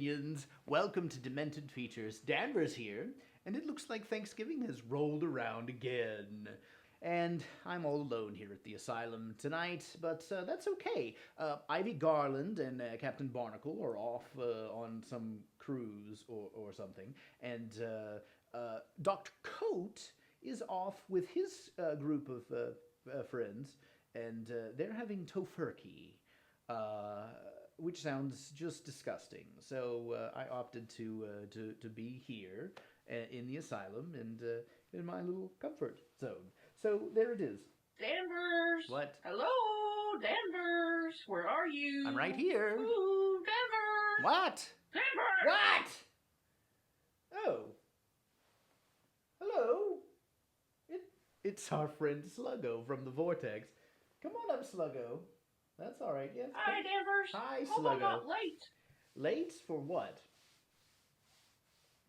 aliens. Welcome to Demented Features. Danvers here, and it looks like Thanksgiving has rolled around again. And I'm all alone here at the asylum tonight, but that's okay. Ivy Garland and Captain Barnacle are off on some cruise or something, and Dr. Coat is off with his group of friends, and they're having tofurkey, which sounds just disgusting. So I opted to be here in the asylum and in my little comfort zone. So there it is. Danvers! What? Hello, Danvers! Where are you? I'm right here. Ooh, Danvers! What? Danvers! What? Oh. Hello. It's our friend Sluggo from the Vortexx. Come on up, Sluggo. That's all right. Yes. Hi, Danvers. Hi, Hope I'm Sluggo. not late. Late for what?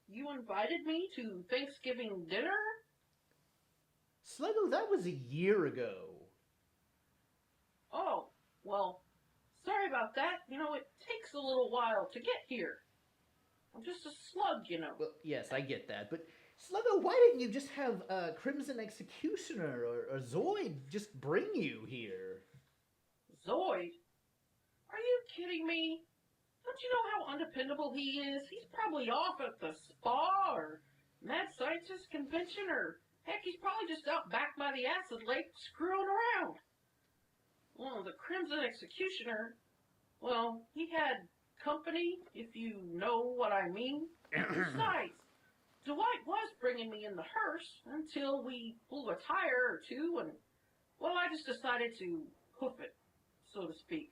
You invited me to Thanksgiving dinner? Sluggo, that was a year ago. Oh, well, sorry about that. You know, it takes a little while to get here. I'm just a slug, you know. Well, yes, I get that, but Sluggo, why didn't you just have Crimson Executioner or Zoid just bring you here? Zoid? Are you kidding me? Don't you know how undependable he is? He's probably off at the spa or Mad Scientist Convention, or heck, he's probably just out back by the acid lake screwing around. Well, the Crimson Executioner, well, he had company, if you know what I mean. Besides, Dwight was bringing me in the hearse until we blew a tire or two, and, well, I just decided to hoof it, so to speak.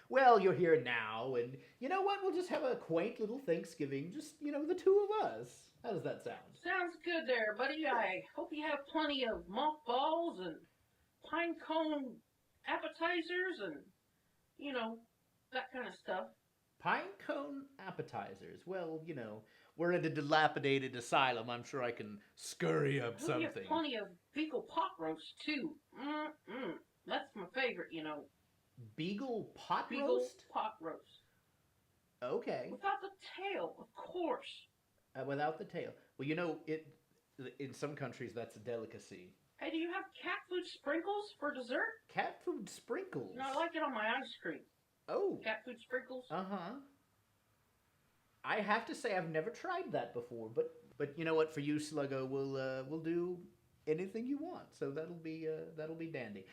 Well, you're here now, and you know what? We'll just have a quaint little Thanksgiving, just, the two of us. How does that sound? Sounds good there, buddy. I hope you have plenty of mothballs and pine cone appetizers and, that kind of stuff. Pine cone appetizers. Well, we're in a dilapidated asylum. I'm sure I can scurry up I hope something. you have plenty of beagle pot roast, too. That's my favorite, Beagle pot Beagle roast? pot roast. Okay. Without the tail, of course. Without the tail. Well, in some countries that's a delicacy. Hey, do you have cat food sprinkles for dessert? Cat food sprinkles? No, I like it on my ice cream. Oh. Cat food sprinkles? Uh-huh. I have to say I've never tried that before, but you know what? For you, Sluggo, we'll do anything you want. So that'll be dandy.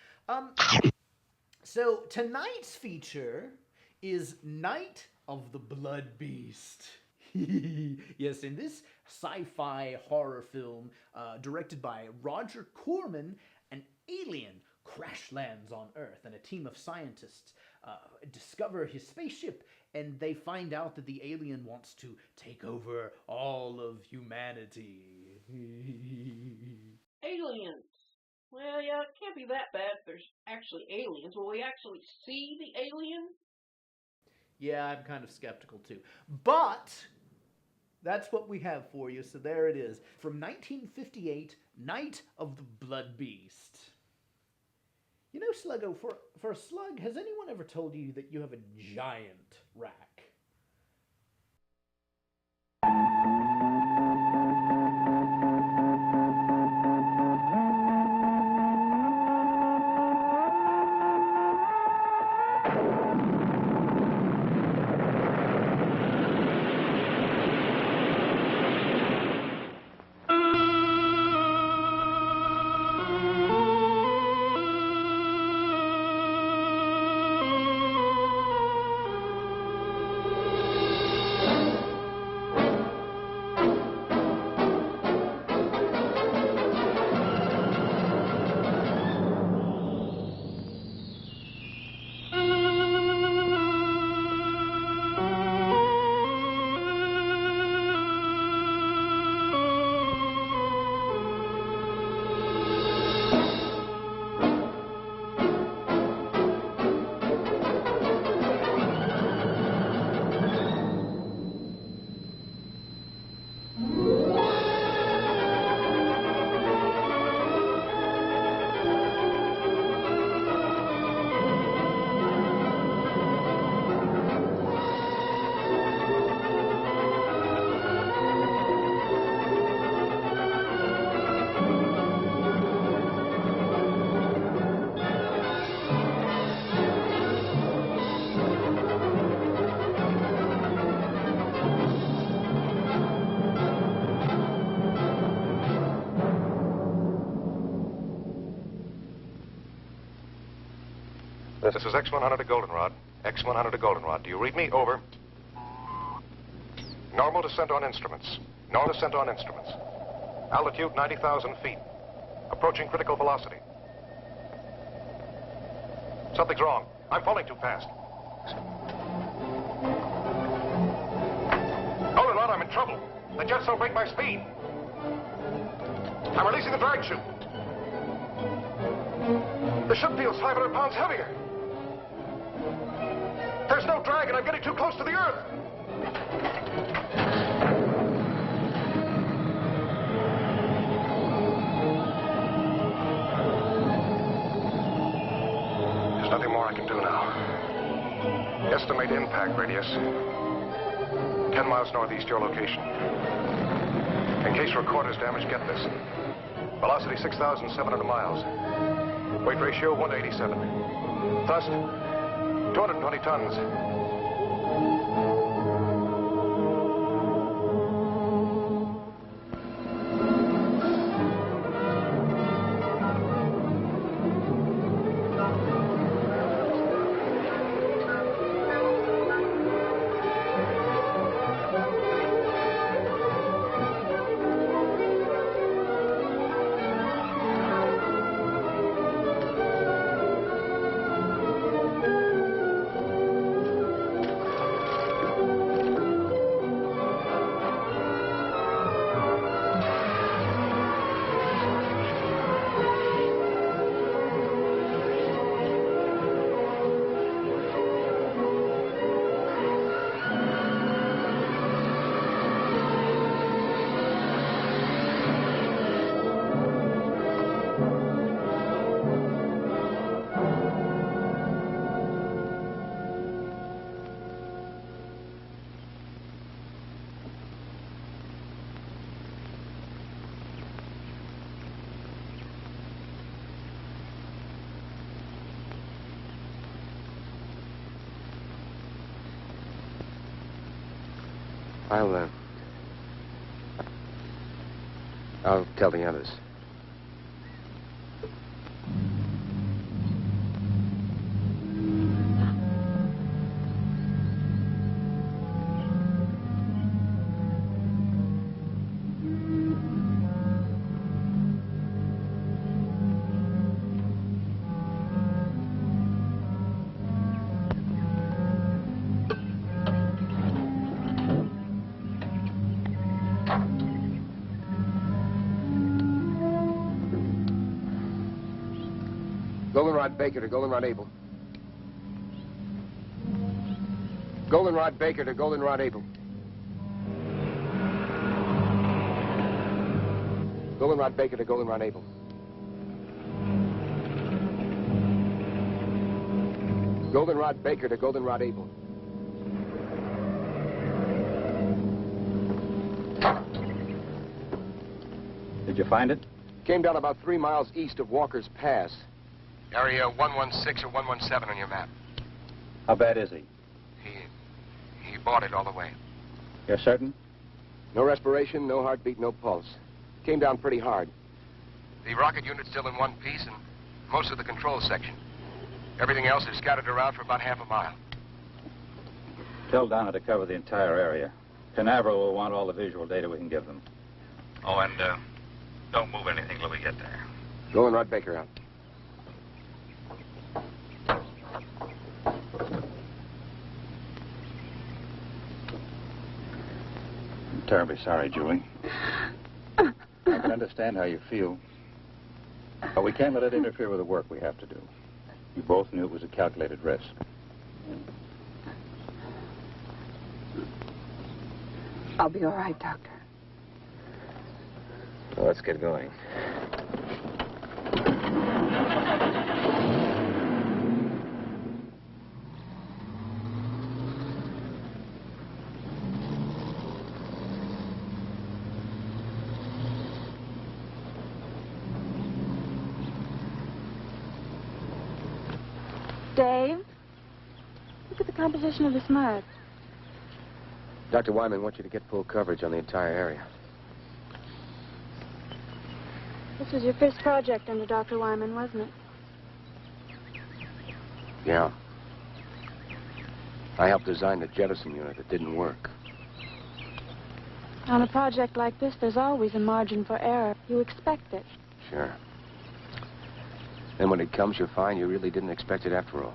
So tonight's feature is Night of the Blood Beast. Yes, in this sci-fi horror film directed by Roger Corman, an alien crash lands on Earth, and a team of scientists discover his spaceship, and they find out that the alien wants to take over all of humanity. Aliens. Well, yeah, it can't be that bad if there's actually aliens. Will we actually see the alien? Yeah, I'm kind of skeptical too. But that's what we have for you, so there it is. From 1958, Night of the Blood Beast. Sluggo, for a slug, has anyone ever told you that you have a giant rack? This is X100 to Goldenrod. X100 to Goldenrod. Do you read me? Over. Normal descent on instruments. Normal descent on instruments. Altitude 90,000 feet. Approaching critical velocity. Something's wrong. I'm falling too fast. Goldenrod, I'm in trouble. The jets don't break my speed. I'm releasing the drag chute. The ship feels 500 pounds heavier. There's no drag, and I'm getting too close to the Earth. There's nothing more I can do now. Estimate impact radius. 10 miles northeast your location. In case recorder's damaged, get this. Velocity 6,700 miles. Weight ratio 1 to 87. Thrust 220 tons. I'll tell the others. Goldenrod Baker to Goldenrod Able. Goldenrod Baker to Goldenrod Able. Goldenrod Baker to Goldenrod Able. Goldenrod Baker to Goldenrod Able. Did you find it? Came down about 3 miles east of Walker's Pass. Area 116 or 117 on your map. How bad is he? He bought it all the way. You're certain? No respiration, no heartbeat, no pulse. Came down pretty hard. The rocket unit's still in one piece and most of the control section. Everything else is scattered around for about half a mile. Tell Donna to cover the entire area. Canaveral will want all the visual data we can give them. Oh, and don't move anything till we get there. Goldenrod Baker out. I'm terribly sorry, Julie. I can understand how you feel. But we can't let it interfere with the work we have to do. You both knew it was a calculated risk. I'll be all right, Doctor. Well, let's get going. Dave, look at the composition of this mud. Dr. Wyman wants you to get full coverage on the entire area. This was your first project under Dr. Wyman, wasn't it? Yeah. I helped design the jettison unit that didn't work. On a project like this, there's always a margin for error. You expect it. Sure. Then when it comes, you find you really didn't expect it after all.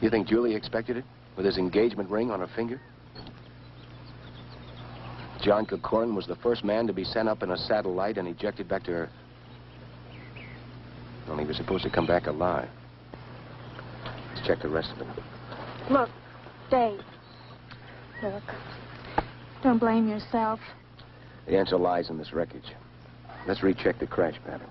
You think Julie expected it? With his engagement ring on her finger? John Corcoran was the first man to be sent up in a satellite and ejected back to Earth. Well, he was supposed to come back alive. Let's check the rest of it. Look, Dave. Look. Don't blame yourself. The answer lies in this wreckage. Let's recheck the crash pattern.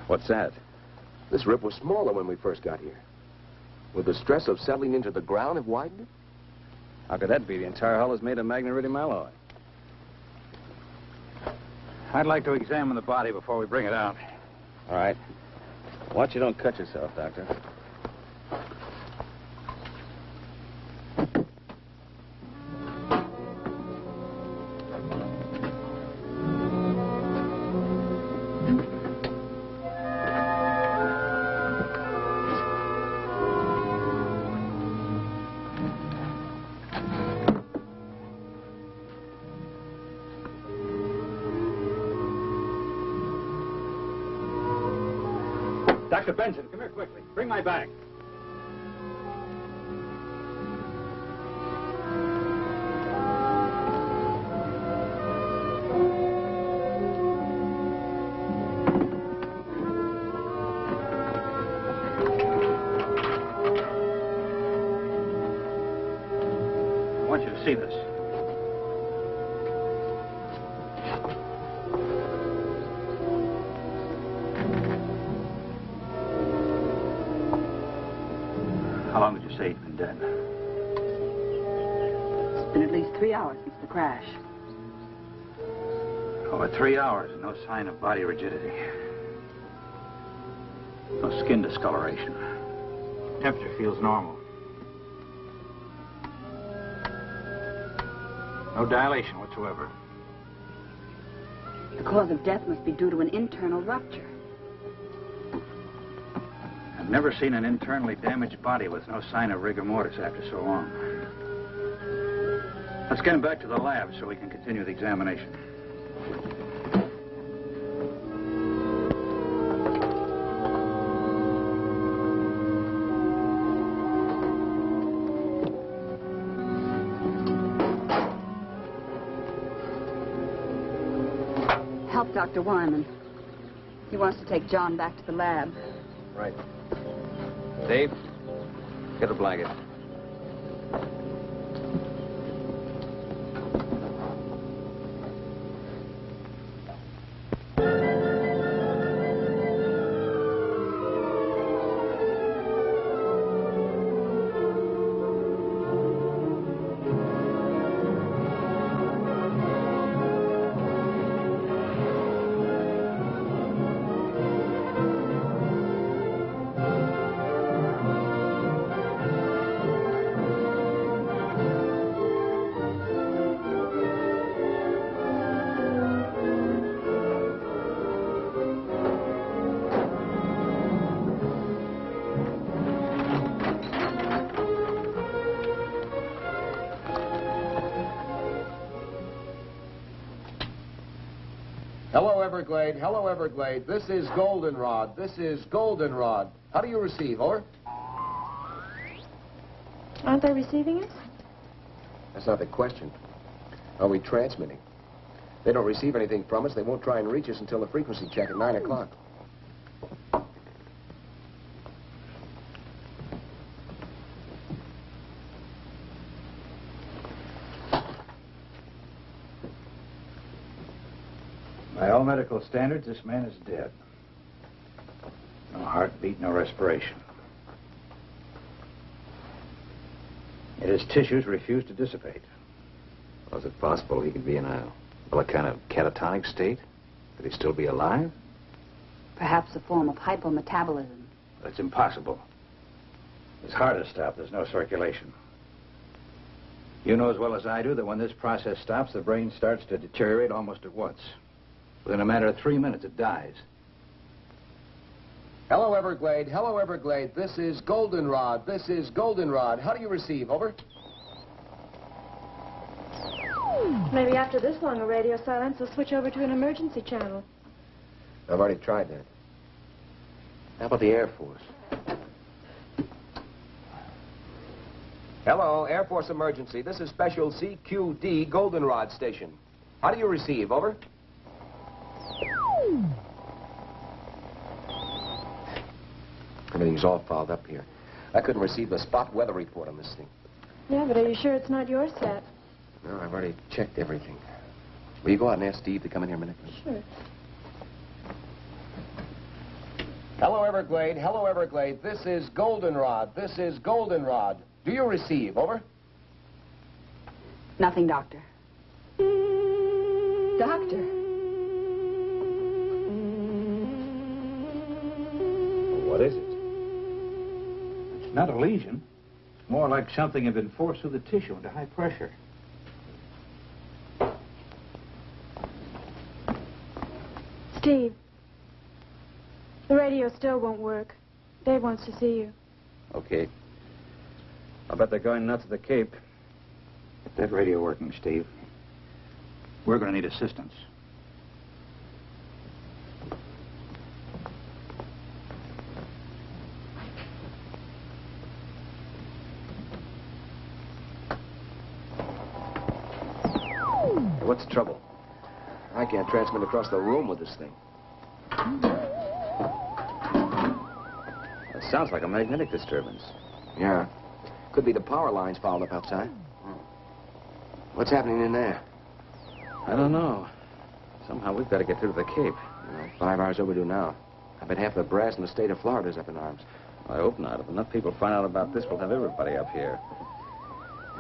What's that? This rip was smaller when we first got here. Would the stress of settling into the ground have widened it? How could that be? The entire hull is made of magneridium alloy. I'd like to examine the body before we bring it out. All right. Watch you don't cut yourself, Doctor. Dr. Benson, come here quickly. Bring my bag. I want you to see this. How long did you say he'd been dead? It's been at least 3 hours since the crash. Over 3 hours and no sign of body rigidity. No skin discoloration. Temperature feels normal. No dilation whatsoever. The cause of death must be due to an internal rupture. I've never seen an internally damaged body with no sign of rigor mortis after so long. Let's get him back to the lab so we can continue the examination. Help Dr. Wyman. He wants to take John back to the lab. Right. Dave, get a blanket. Hello, Everglade. Hello, Everglade. This is Goldenrod. This is Goldenrod. How do you receive, over? Aren't they receiving us? That's not the question. Are we transmitting? They don't receive anything from us. They won't try and reach us until the frequency check at 9 o'clock. Well? all medical standards, this man is dead. No heartbeat, no respiration. Yet his tissues refuse to dissipate. Was it possible he could be in a kind of catatonic state? Could he still be alive? Perhaps a form of hypometabolism. That's impossible. His heart has stopped. There's no circulation. You know as well as I do that when this process stops, the brain starts to deteriorate almost at once. Within a matter of 3 minutes, it dies. Hello, Everglade. Hello, Everglade. This is Goldenrod. This is Goldenrod. How do you receive? Over. Maybe after this long a radio silence, we'll switch over to an emergency channel. I've already tried that. How about the Air Force? Hello, Air Force emergency. This is Special CQD Goldenrod Station. How do you receive? Over. Everything's all fouled up here. I couldn't receive the spot weather report on this thing. Yeah, but are you sure it's not your set? No, I've already checked everything. Will you go out and ask Steve to come in here a minute? Sure. Hello, Everglade. Hello, Everglade. This is Goldenrod. This is Goldenrod. Do you receive? Over. Nothing, Doctor. Doctor. What is it? It's not a lesion. It's more like something had been forced through the tissue into high pressure. Steve, the radio still won't work. Dave wants to see you. Okay. I'll bet they're going nuts at the Cape. Get that radio working, Steve. We're going to need assistance. What's the trouble? I can't transmit across the room with this thing. It sounds like a magnetic disturbance. Yeah. Could be the power lines fouled up outside. What's happening in there? I don't know. Somehow we've got to get through to the Cape. 5 hours overdue now. I bet half the brass in the state of Florida's up in arms. I hope not. If enough people find out about this, we'll have everybody up here.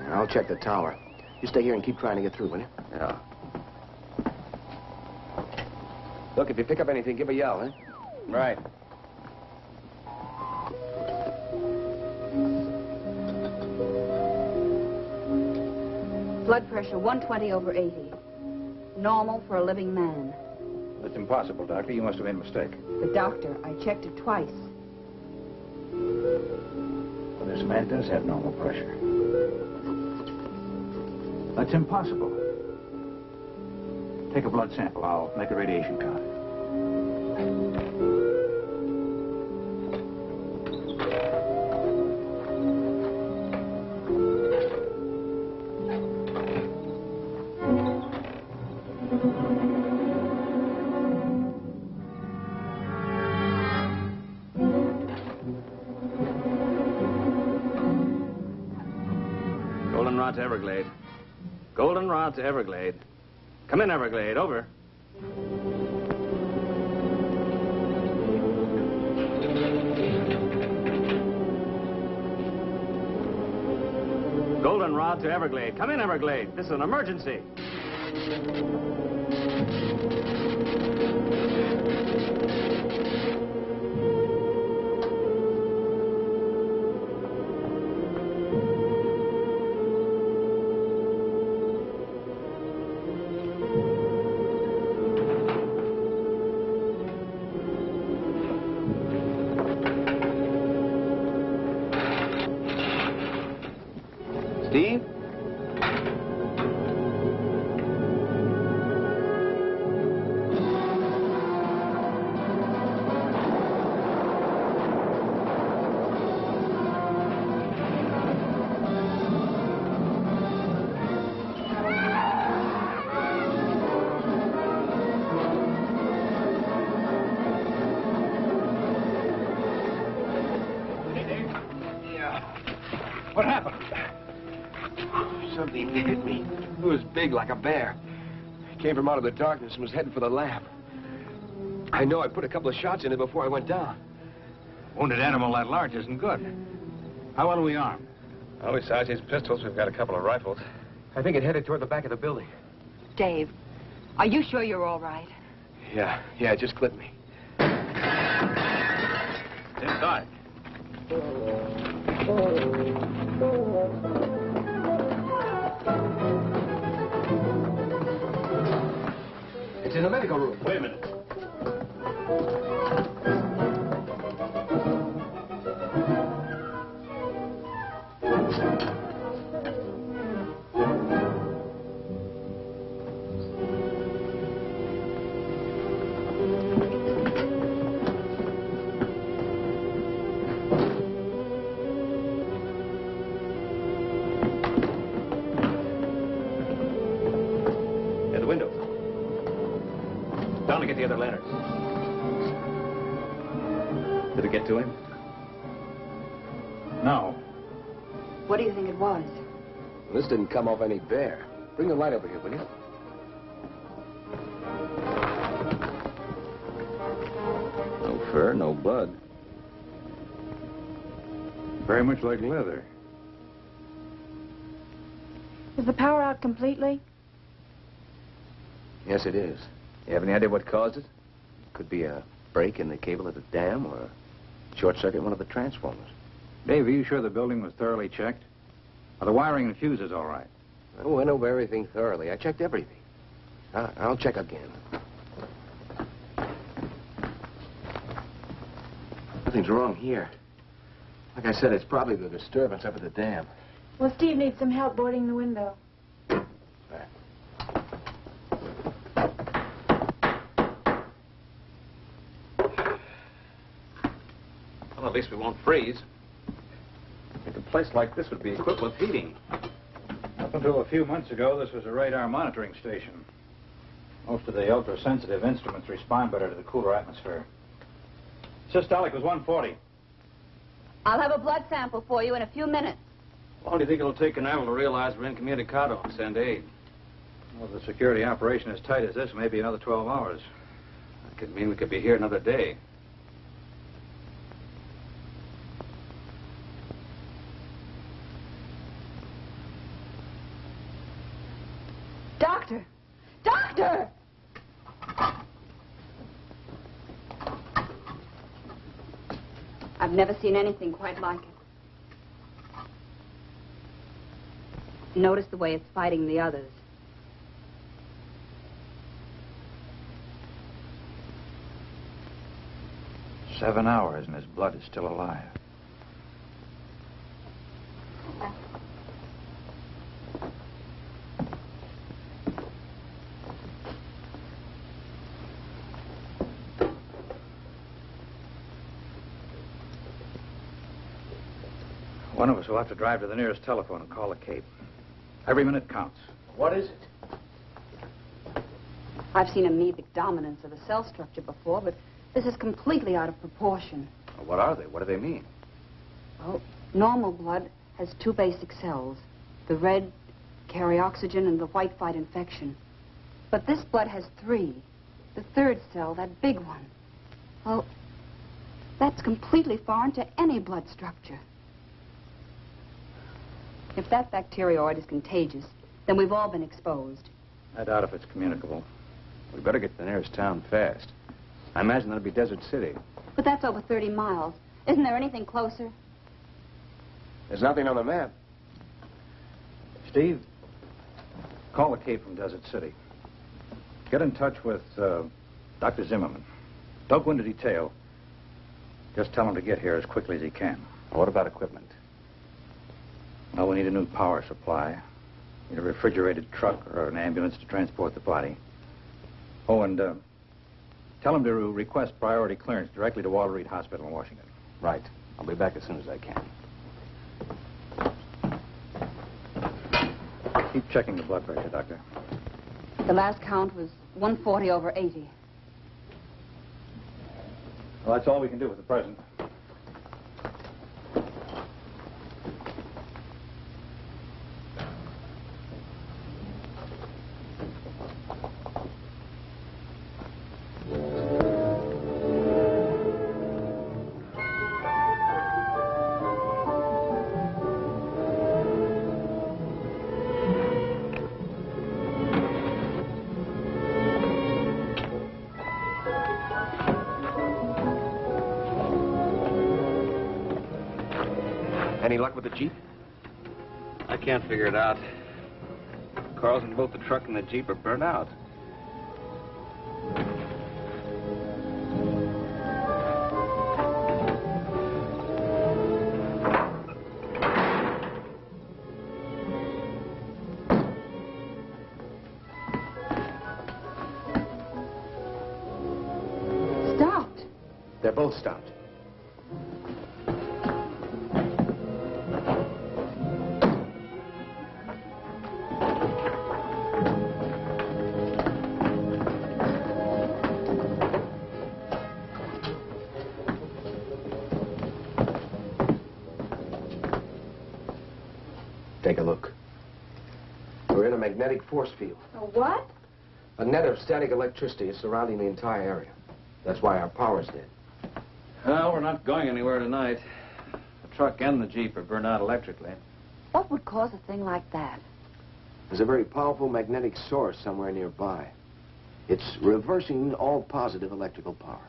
Yeah, I'll check the tower. You stay here and keep trying to get through, will you? Yeah. Look, if you pick up anything, give a yell, eh? Right. Blood pressure 120/80. Normal for a living man. That's impossible, Doctor. You must have made a mistake. But, Doctor, I checked it twice. Well, this man does have normal pressure. That's impossible. Take a blood sample. I'll make a radiation count. Goldenrod to Everglade. Goldenrod to Everglade. Come in, Everglade. Over. Goldenrod to Everglade. Come in, Everglade. This is an emergency. Steve? What happened? Something hit me. It was big like a bear. It came from out of the darkness and was heading for the lab. I know. I put a couple of shots in it before I went down. Wounded animal that large isn't good. How well are we armed? Well, besides his pistols, we've got a couple of rifles. I think it headed toward the back of the building. Dave, are you sure you're all right? Yeah, it just clipped me. It's inside. It's in the medical room. Wait a minute. At the window. Down to get the other lanterns. Did it get to him? No. What do you think it was? This didn't come off any Baer. Bring the light over here, will you? No fur, no blood. Very much like leather. Is the power out completely? Yes, it is. You have any idea what caused it? Could be a break in the cable at the dam or a short circuit in one of the transformers. Dave, are you sure the building was thoroughly checked? Are the wiring and fuses all right? I went over everything thoroughly. I checked everything. I'll check again. Nothing's wrong here. Like I said, it's probably the disturbance up at the dam. Well, Steve needs some help boarding the window. Well, at least we won't freeze. I think a place like this would be equipped with heating. Up until a few months ago, this was a radar monitoring station. Most of the ultra-sensitive instruments respond better to the cooler atmosphere. Systolic was 140. I'll have a blood sample for you in a few minutes. How long do you think it'll take Carroll to realize we're incommunicado and send aid? Well, the security operation as tight as this, maybe another 12 hours. That could mean we could be here another day. Doctor! Doctor! I've never seen anything quite like it. Notice the way it's fighting the others. Seven hours and his blood is still alive. One of us will have to drive to the nearest telephone and call the Cape. Every minute counts. What is it? I've seen amoebic dominance of a cell structure before, but this is completely out of proportion. Well, what are they? What do they mean? Well, normal blood has two basic cells. The red carry oxygen and the white fight infection. But this blood has three. The third cell, that big one. Well, that's completely foreign to any blood structure. If that bacterioid is contagious, then we've all been exposed. I doubt if it's communicable. We better get to the nearest town fast. I imagine that'll be Desert City. But that's over 30 miles. Isn't there anything closer? There's nothing on the map. Steve, call the Cape from Desert City. Get in touch with Dr. Zimmerman. Don't go into detail. Just tell him to get here as quickly as he can. What about equipment? Well, we need a new power supply. Need a refrigerated truck or an ambulance to transport the body. Oh, and tell him to request priority clearance directly to Walter Reed Hospital in Washington. Right. I'll be back as soon as I can. Keep checking the blood pressure, Doctor. The last count was 140/80. Well, that's all we can do with the present. Any luck with the Jeep? I can't figure it out. Cars in both the truck and the Jeep are burnt out. Stopped. They're both stopped. Take a look. We're in a magnetic force field. A what? A net of static electricity is surrounding the entire area. That's why our power's dead. Well, we're not going anywhere tonight. The truck and the Jeep are burned out electrically. What would cause a thing like that? There's a very powerful magnetic source somewhere nearby. It's reversing all positive electrical power.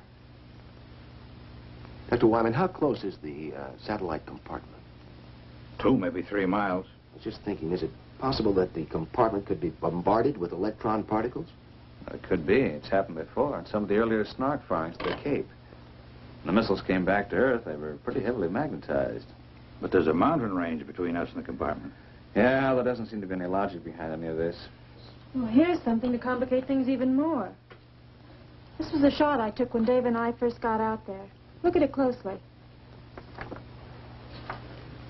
Dr. Wyman, how close is the satellite compartment? 2, maybe 3 miles. I was just thinking, is it possible that the compartment could be bombarded with electron particles? It could be. It's happened before on some of the earlier snark firings to the Cape. When the missiles came back to Earth, they were pretty heavily magnetized. But there's a mountain range between us and the compartment. Yeah, there doesn't seem to be any logic behind any of this. Well, here's something to complicate things even more. This was a shot I took when Dave and I first got out there. Look at it closely.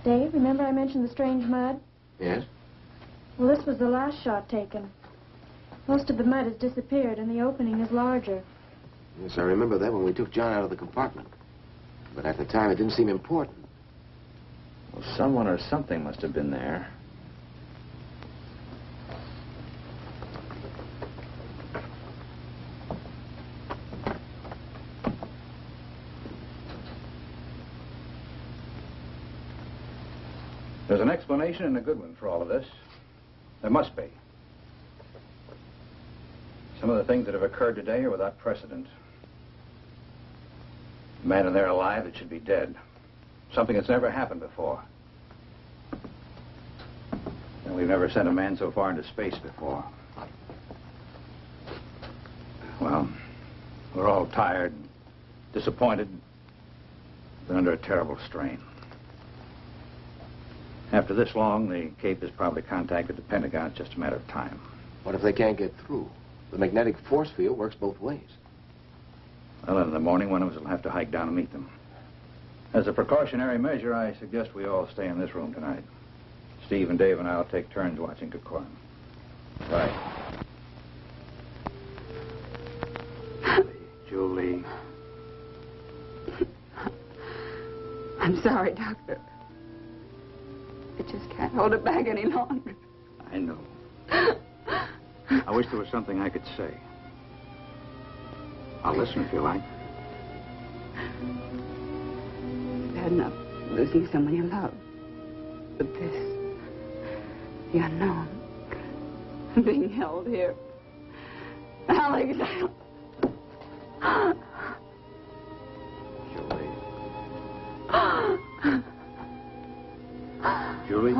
Dave, remember I mentioned the strange mud? Yes? Well, this was the last shot taken. Most of the mud has disappeared, and the opening is larger. Yes, I remember that when we took John out of the compartment. But at the time, it didn't seem important. Well, someone or something must have been there. There's an explanation and a good one for all of this. There must be. Some of the things that have occurred today are without precedent. A man in there alive that should be dead. Something that's never happened before. And we've never sent a man so far into space before. Well, we're all tired, disappointed, been under a terrible strain. After this long, the Cape has probably contacted the Pentagon. It's just a matter of time. What if they can't get through? The magnetic force field works both ways. Well, in the morning, one of us will have to hike down and meet them. As a precautionary measure, I suggest we all stay in this room tonight. Steve and Dave and I will take turns watching Kikuan. Right. Julie. I'm sorry, Doctor. I just can't hold it back any longer. I know. I wish there was something I could say. I'll listen if you like. You've had enough losing someone you love. But this, the unknown, being held here. Alex, Julie,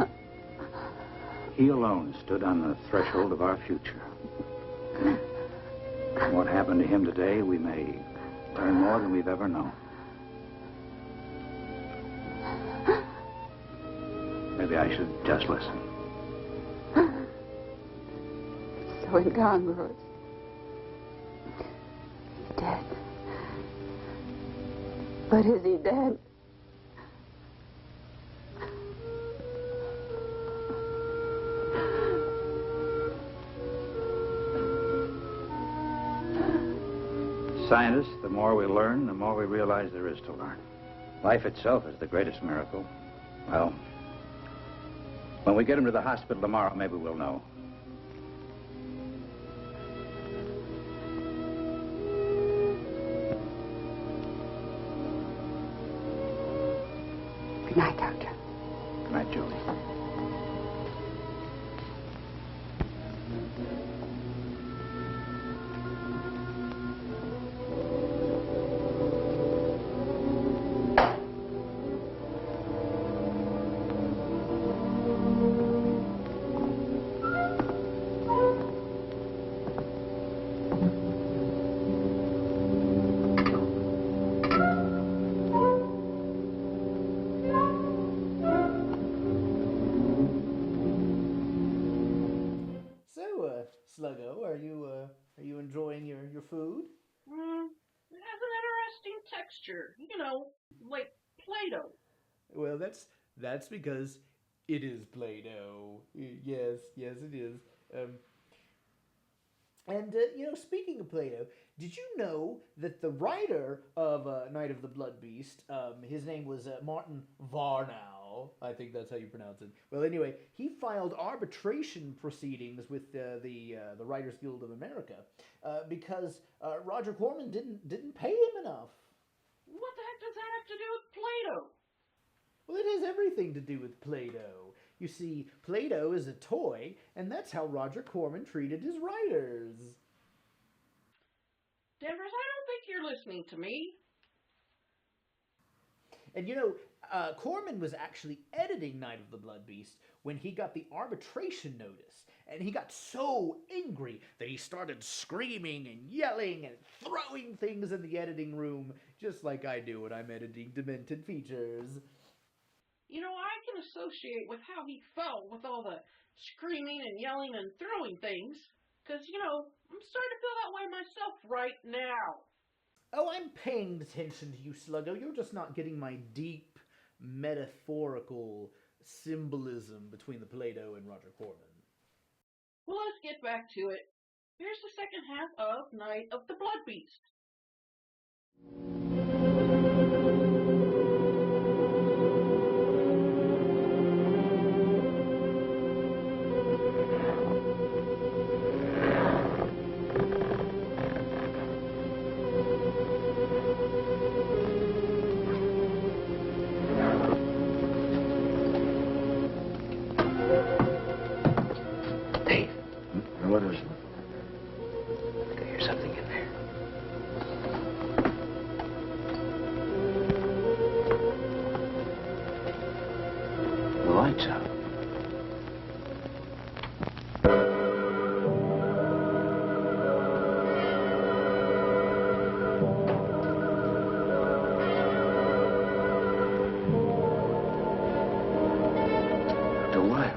he alone stood on the threshold of our future. What happened to him today, we may learn more than we've ever known. Maybe I should just listen. so incongruous. He's dead. But is he dead? Scientists, the more we learn, the more we realize there is to learn. Life itself is the greatest miracle. Well, when we get him to the hospital tomorrow, maybe we'll know. Good night, Doctor. Good night, Julie. food? It has an interesting texture. You know, like Play-Doh. Well, that's because it is Play-Doh. Yes, it is. Speaking of Play-Doh, did you know that the writer of Night of the Blood Beast, his name was Martin Varney, I think that's how you pronounce it. Well, anyway, he filed arbitration proceedings with the Writers Guild of America because Roger Corman didn't pay him enough. What the heck does that have to do with Play-Doh? Well, it has everything to do with Play-Doh. You see, Play-Doh is a toy, and that's how Roger Corman treated his writers. Danvers, I don't think you're listening to me. And Corman was actually editing Night of the Blood Beast when he got the arbitration notice. And he got so angry that he started screaming and yelling and throwing things in the editing room, just like I do when I'm editing Demented Features. You know, I can associate with how he felt with all the screaming and yelling and throwing things. Because, I'm starting to feel that way myself right now. Oh, I'm paying attention to you, Sluggo. You're just not getting my deep, metaphorical symbolism between the Play-Doh and Roger Corman. Well, let's get back to it. Here's the second half of Night of the Blood Beast. What is it? I think I hear something in there. The light's out. Dr. Wyman.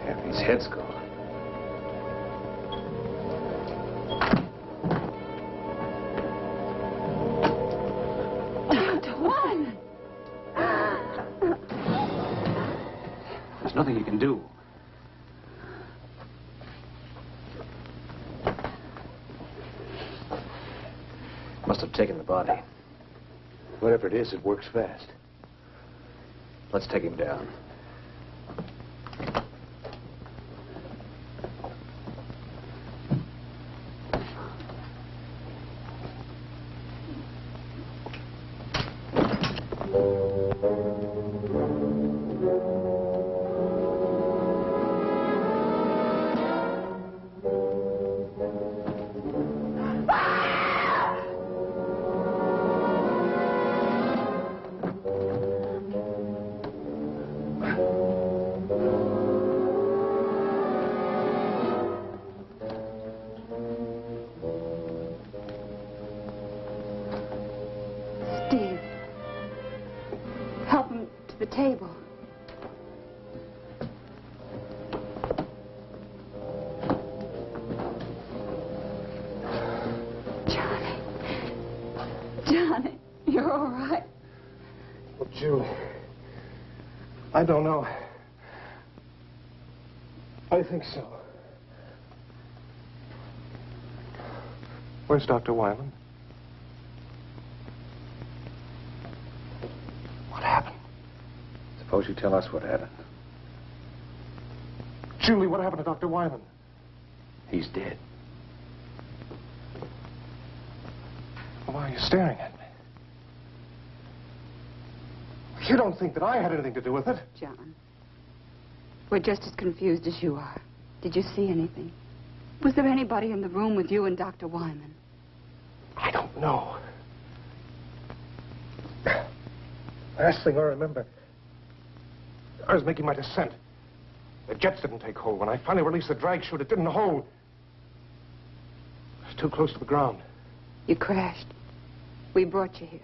Yeah, his head's gone. There's nothing you can do. Must have taken the body. Whatever it is, it works fast. Let's take him down. The table. Johnny, you're all right. Well, Julie, I don't know. I think so. Where's Dr. Wyman? What happened? Suppose you tell us what happened. Julie, what happened to Dr. Wyman? He's dead. Why are you staring at me? You don't think that I had anything to do with it? John, we're just as confused as you are. Did you see anything? Was there anybody in the room with you and Dr. Wyman? I don't know. Last thing I remember, I was making my descent. The jets didn't take hold. When I finally released the drag chute, it didn't hold. It was too close to the ground. You crashed. We brought you here.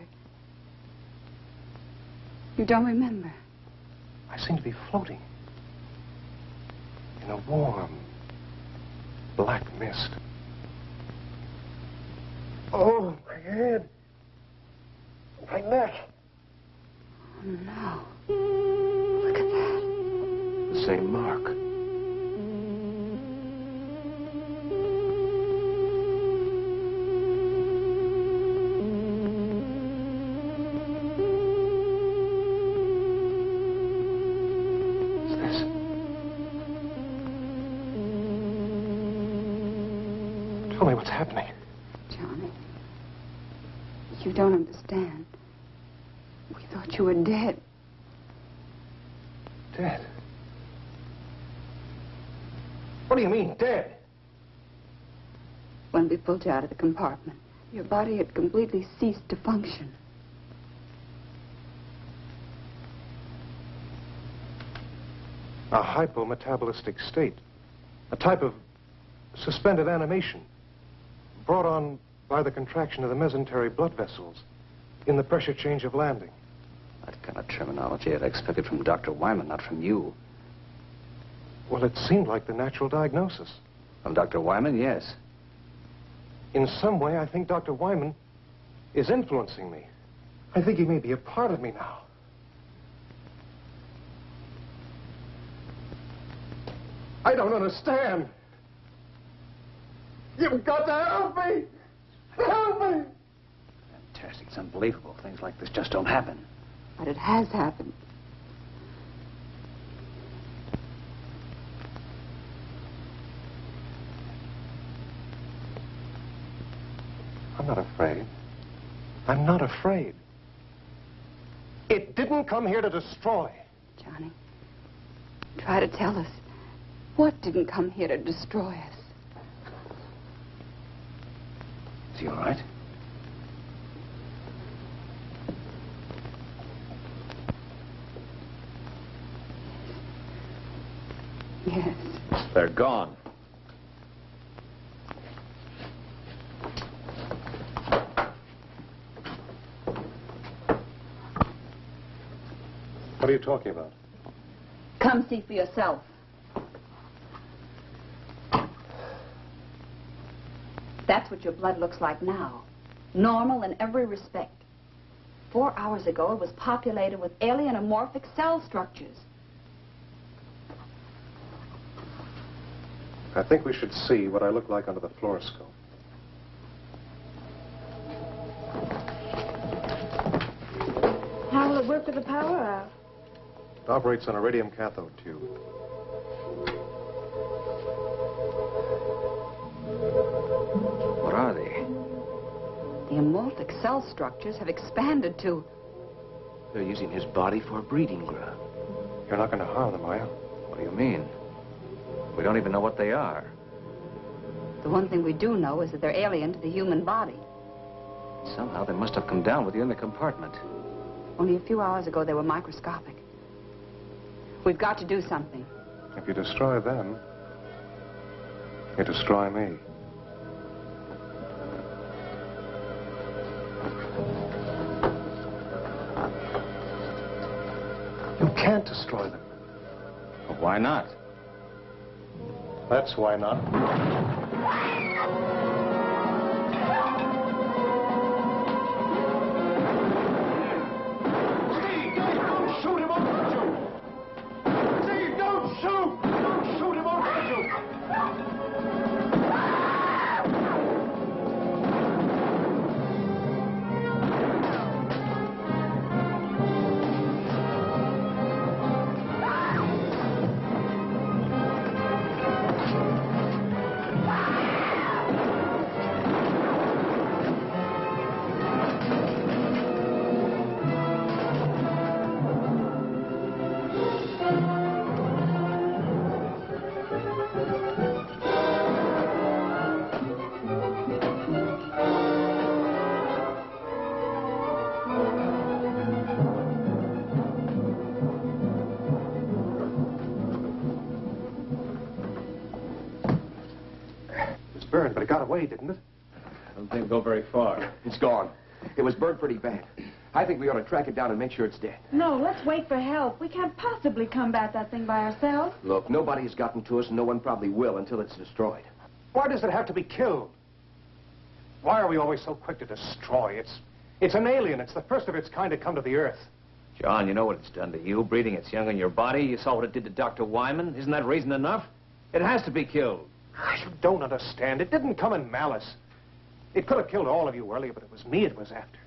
You don't remember? I seemed to be floating in a warm, black mist. Oh, my head. My neck. Oh, no. Look at that. The same mark. What's this? Tell me what's happening. Johnny, you don't understand. We thought you were dead. Dead? What do you mean, dead? When we pulled you out of the compartment, your body had completely ceased to function. A hypometabolistic state. A type of suspended animation brought on by the contraction of the mesentery blood vessels in the pressure change of landing. That kind of terminology I'd expected from Dr. Wyman, not from you. Well, it seemed like the natural diagnosis. From Dr. Wyman, yes. In some way, I think Dr. Wyman is influencing me. I think he may be a part of me now. I don't understand. You've got to help me! Help me! Fantastic. It's unbelievable. Things like this just don't happen. But it has happened. I'm not afraid. I'm not afraid. It didn't come here to destroy. Johnny, try to tell us what didn't come here to destroy us. Is he all right? Yes. They're gone. What are you talking about? Come see for yourself. That's what your blood looks like now. Normal in every respect. 4 hours ago, it was populated with alien amorphic cell structures. I think we should see what I look like under the fluoroscope. How will it work with the power out? It operates on a radium cathode tube. What are they? The amorphic cell structures have expanded to... They're using his body for a breeding ground. You're not going to harm them, are you? What do you mean? We don't even know what they are. The one thing we do know is that they're alien to the human body. Somehow they must have come down with you in the compartment. Only a few hours ago, they were microscopic. We've got to do something. If you destroy them, you destroy me. You can't destroy them. Well, why not? That's why not. Steve, don't shoot him, I'll hurt you. Steve, don't shoot! Don't shoot him, I'll hurt you. Burned, but it got away, didn't it? I don't think it'll go very far. It's gone. It was burned pretty bad. I think we ought to track it down and make sure it's dead. No, let's wait for help. We can't possibly combat that thing by ourselves. Look, nobody's gotten to us, and no one probably will until it's destroyed. Why does it have to be killed? Why are we always so quick to destroy? It's an alien. It's the first of its kind to come to the Earth. John, you know what it's done to you, breeding its young in your body. You saw what it did to Dr. Wyman. Isn't that reason enough? It has to be killed. You don't understand. It didn't come in malice. It could have killed all of you earlier, but it was me it was after.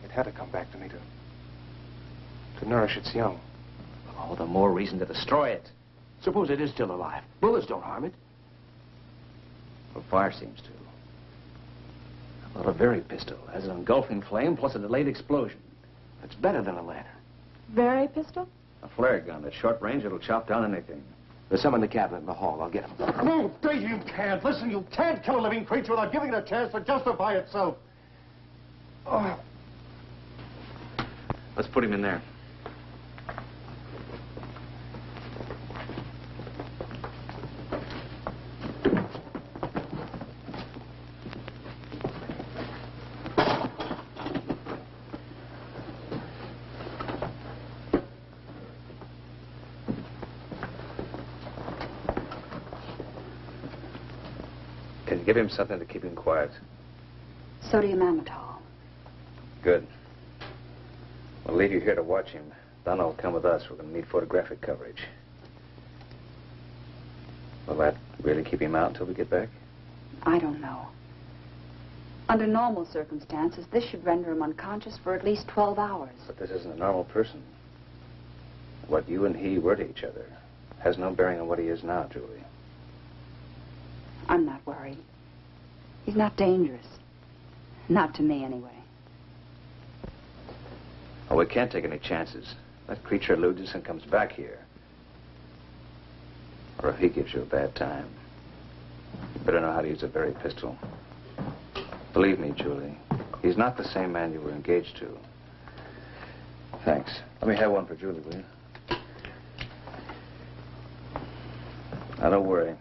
It had to come back to me to nourish its young. All the more reason to destroy it. Suppose it is still alive. Bullets don't harm it. Well, fire seems to. How about a very pistol? Has an engulfing flame plus a delayed explosion. It's better than a lantern. Very pistol? A flare gun. At short range, it'll chop down anything. There's some in the cabinet in the hall. I'll get them. No, Dave, you can't. Listen, you can't kill a living creature without giving it a chance to justify itself. Oh. Let's put him in there. Give him something to keep him quiet. Sodium amytal. Good. We'll leave you here to watch him. Donna will come with us. We're going to need photographic coverage. Will that really keep him out until we get back? I don't know. Under normal circumstances, this should render him unconscious for at least 12 hours. But this isn't a normal person. What you and he were to each other has no bearing on what he is now, Julie. I'm not worried. He's not dangerous. Not to me, anyway. Oh, we can't take any chances. That creature eludes us and comes back here. Or if he gives you a bad time, you better know how to use a very pistol. Believe me, Julie, he's not the same man you were engaged to. Thanks. Let me have one for Julie, will you? Now, don't worry.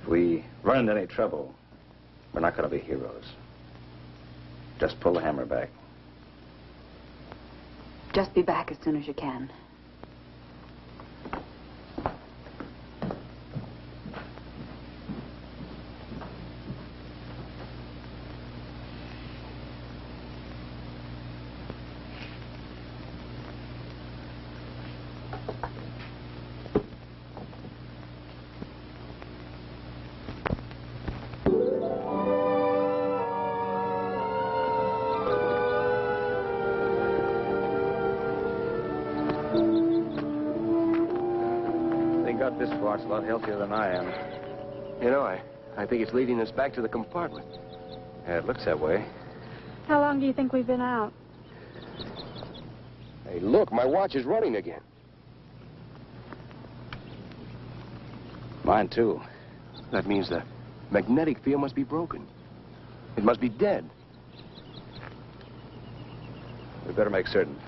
If we run into any trouble, we're not going to be heroes. Just pull the hammer back. Just be back as soon as you can. This far, it's a lot healthier than I am. You know, I think it's leading us back to the compartment. Yeah, it looks that way. How long do you think we've been out? Hey, look, my watch is running again. Mine, too. That means the magnetic field must be broken. It must be dead. We better make certain.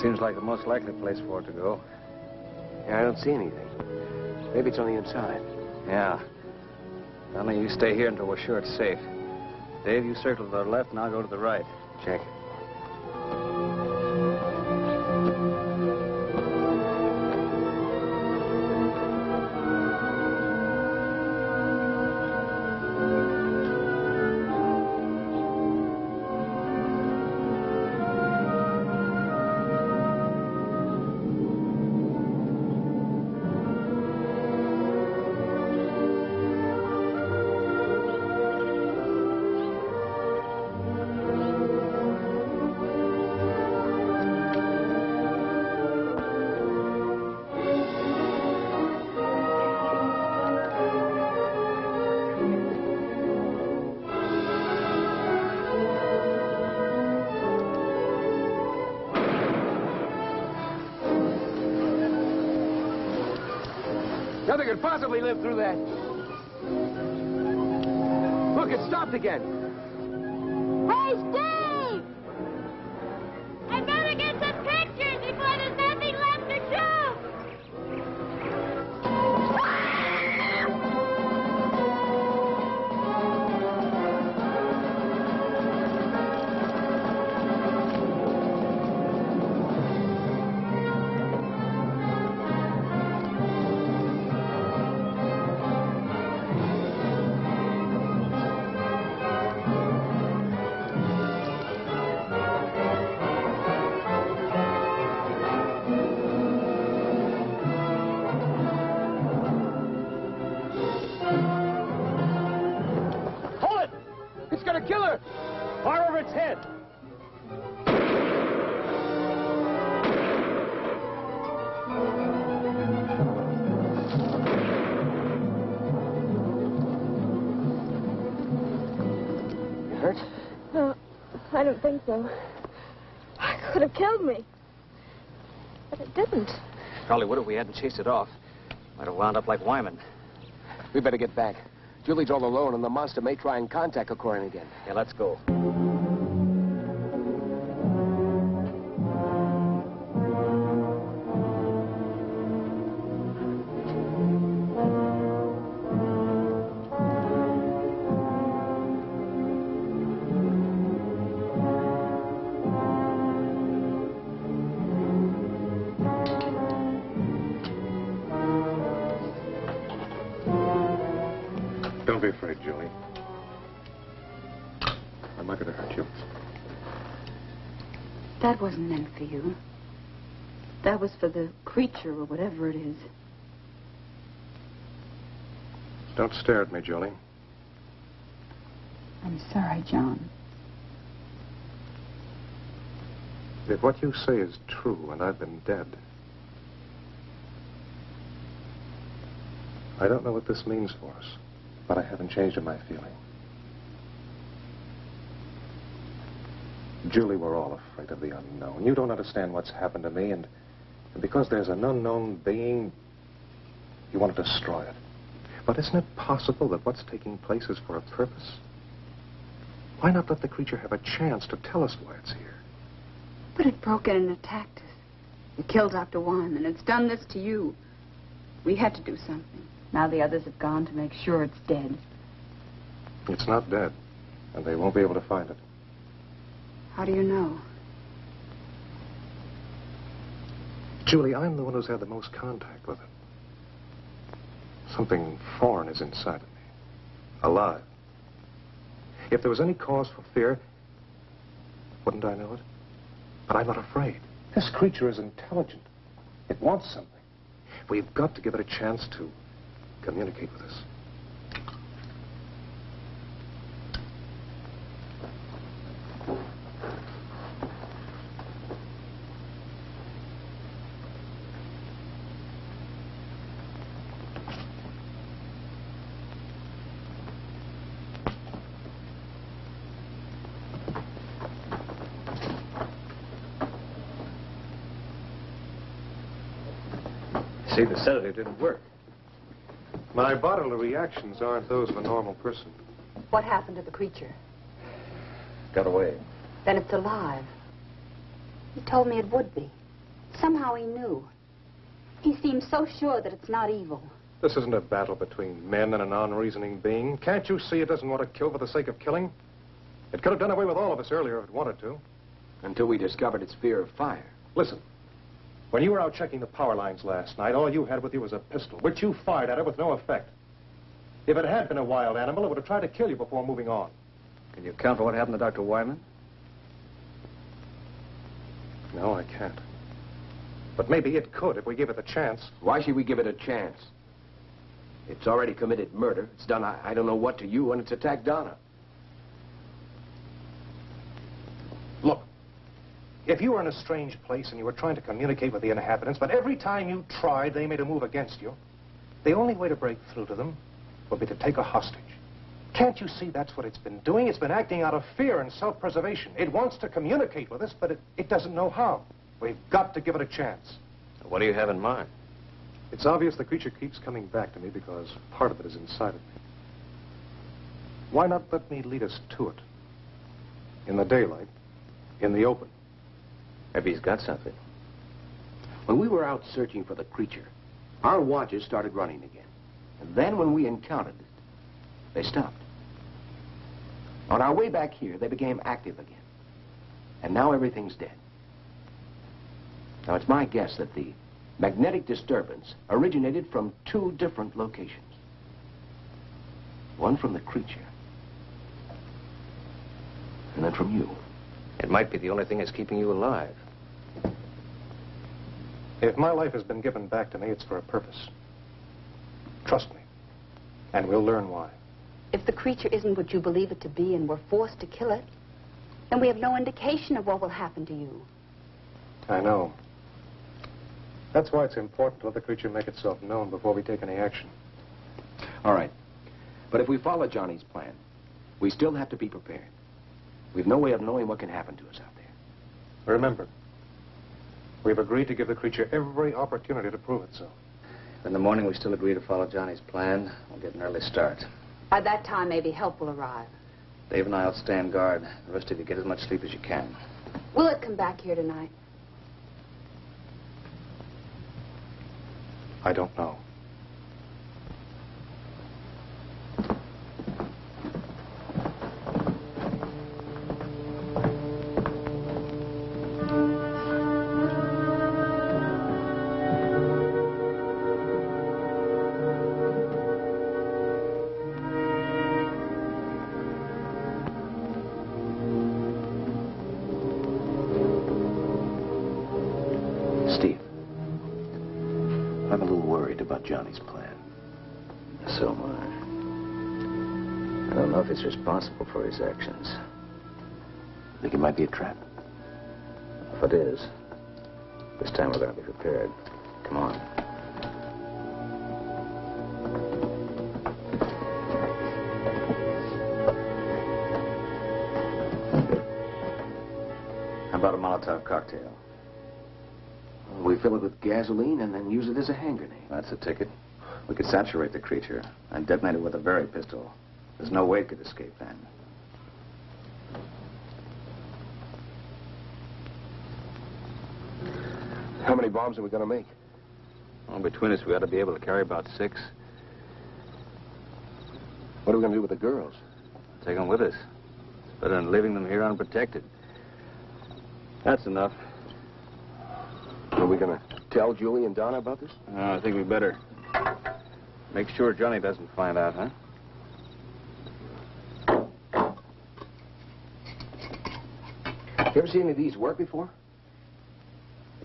Seems like the most likely place for it to go. Yeah, I don't see anything. Maybe it's on the inside. Yeah. Only you stay here until we're sure it's safe. Dave, you circle to the left and I'll go to the right. Check. Nothing could possibly live through that. Look, it stopped again. Hey, Steve! I better get some pictures before there's nothing left to shoot! Kill her! Fire over its head! You hurt? No, I don't think so. It could have killed me. But it didn't. Probably would if we hadn't chased it off. Might have wound up like Wyman. We better get back. Julie's all alone, and the monster may try and contact O'Corin again. Yeah, let's go. Don't be afraid, Julie. I'm not going to hurt you. That wasn't meant for you. That was for the creature or whatever it is. Don't stare at me, Julie. I'm sorry, John. If what you say is true and I've been dead, I don't know what this means for us, but I haven't changed in my feeling. Julie, we're all afraid of the unknown. You don't understand what's happened to me, and because there's an unknown being, you want to destroy it. But isn't it possible that what's taking place is for a purpose? Why not let the creature have a chance to tell us why it's here? But it broke in and attacked us. It killed Dr. Wyman. It's done this to you. We had to do something. Now the others have gone to make sure it's dead. It's not dead, and they won't be able to find it. How do you know? Julie, I'm the one who's had the most contact with it. Something foreign is inside of me. Alive. If there was any cause for fear, wouldn't I know it? But I'm not afraid. This creature is intelligent. It wants something. We've got to give it a chance to communicate with us. See, the sedative didn't work. My bodily reactions aren't those of a normal person. What happened to the creature? Got away. Then it's alive. He told me it would be. Somehow he knew. He seems so sure that it's not evil. This isn't a battle between men and an unreasoning being. Can't you see it doesn't want to kill for the sake of killing? It could have done away with all of us earlier if it wanted to. Until we discovered its fear of fire. Listen. When you were out checking the power lines last night, all you had with you was a pistol, which you fired at it with no effect. If it had been a wild animal, it would have tried to kill you before moving on. Can you account for what happened to Dr. Wyman? No, I can't. But maybe it could if we give it the chance. Why should we give it a chance? It's already committed murder. It's done I don't know what to you, and it's attacked Donna. Look, if you were in a strange place and you were trying to communicate with the inhabitants, but every time you tried, they made a move against you, the only way to break through to them would be to take a hostage. Can't you see that's what it's been doing? It's been acting out of fear and self-preservation. It wants to communicate with us, but it doesn't know how. We've got to give it a chance. What do you have in mind? It's obvious the creature keeps coming back to me because part of it is inside of me. Why not let me lead us to it? In the daylight, in the open. Maybe he's got something. When we were out searching for the creature, our watches started running again. And then when we encountered it, they stopped. On our way back here, they became active again. And now everything's dead. Now, it's my guess that the magnetic disturbance originated from 2 different locations. One from the creature, and then from you. It might be the only thing that's keeping you alive. If my life has been given back to me, it's for a purpose. Trust me, and we'll learn why. If the creature isn't what you believe it to be and we're forced to kill it, then we have no indication of what will happen to you. I know. That's why it's important to let the creature make itself known before we take any action. All right. But if we follow Johnny's plan, we still have to be prepared. We've no way of knowing what can happen to us out there. Remember, we've agreed to give the creature every opportunity to prove itself. In the morning, we still agree to follow Johnny's plan. We'll get an early start. By that time, maybe help will arrive. Dave and I will stand guard. The rest of you get as much sleep as you can. Will it come back here tonight? I don't know. Steve, I'm a little worried about Johnny's plan. So am I. I don't know if he's responsible for his actions. Think it might be a trap? If it is, this time we're going to be prepared. Come on. How about a Molotov cocktail? We fill it with gasoline and then use it as a hand grenade. That's a ticket. We could saturate the creature and detonate it with a Baer pistol. There's no way it could escape then. How many bombs are we going to make? Well, between us, we ought to be able to carry about 6. What are we going to do with the girls? Take them with us. It's better than leaving them here unprotected. That's enough. Are we going to tell Julie and Donna about this? I think we better. Make sure Johnny doesn't find out, huh? You ever seen any of these work before?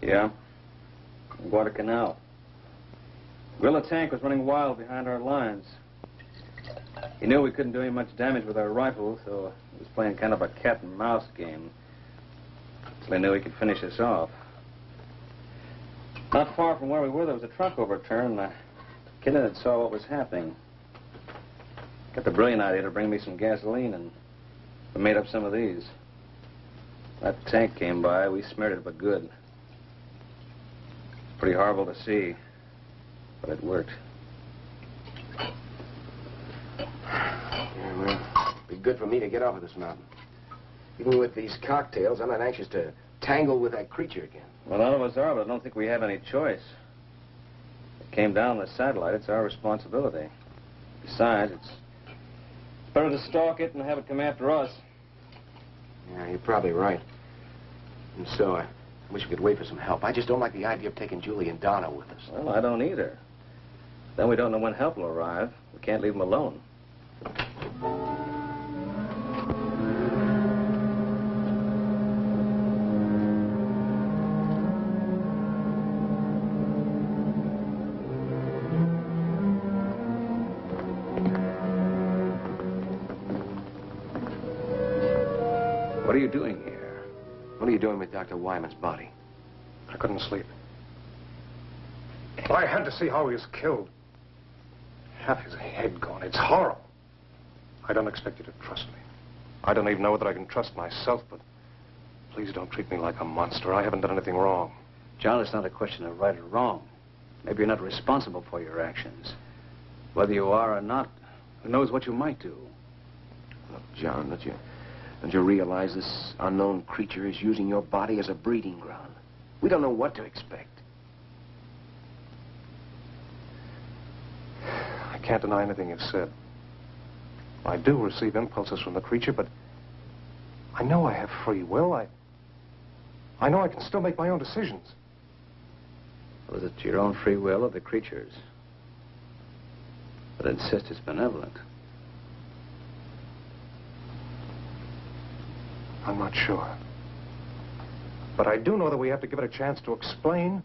Yeah. Guadalcanal. Guerrilla tank was running wild behind our lines. He knew we couldn't do any much damage with our rifles, so he was playing kind of a cat and mouse game. Until he knew he could finish us off. Not far from where we were, there was a truck overturned. The kid in it saw what was happening. Got the brilliant idea to bring me some gasoline, and we made up some of these. That tank came by, we smeared it but good. Pretty horrible to see, but it worked. Yeah, well, it'd be good for me to get off of this mountain. Even with these cocktails, I'm not anxious to tangle with that creature again. Well, none of us are, but I don't think we have any choice. It came down the satellite. It's our responsibility. Besides, it's better to stalk it and have it come after us. Yeah, you're probably right. And so, I wish we could wait for some help. I just don't like the idea of taking Julie and Donna with us. Well, I don't either. Then we don't know when help will arrive. We can't leave them alone. What are you doing here? What are you doing with Dr. Wyman's body? I couldn't sleep. I had to see how he was killed. Half his head gone. It's horrible. I don't expect you to trust me. I don't even know whether I can trust myself, but please don't treat me like a monster. I haven't done anything wrong. John, it's not a question of right or wrong. Maybe you're not responsible for your actions. Whether you are or not, who knows what you might do? Look, John, don't you realize this unknown creature is using your body as a breeding ground? We don't know what to expect. I can't deny anything you've said. I do receive impulses from the creature, but I know I have free will. I know I can still make my own decisions. Was it your own free will or the creature's? But insist it's benevolent. I'm not sure. But I do know that we have to give it a chance to explain,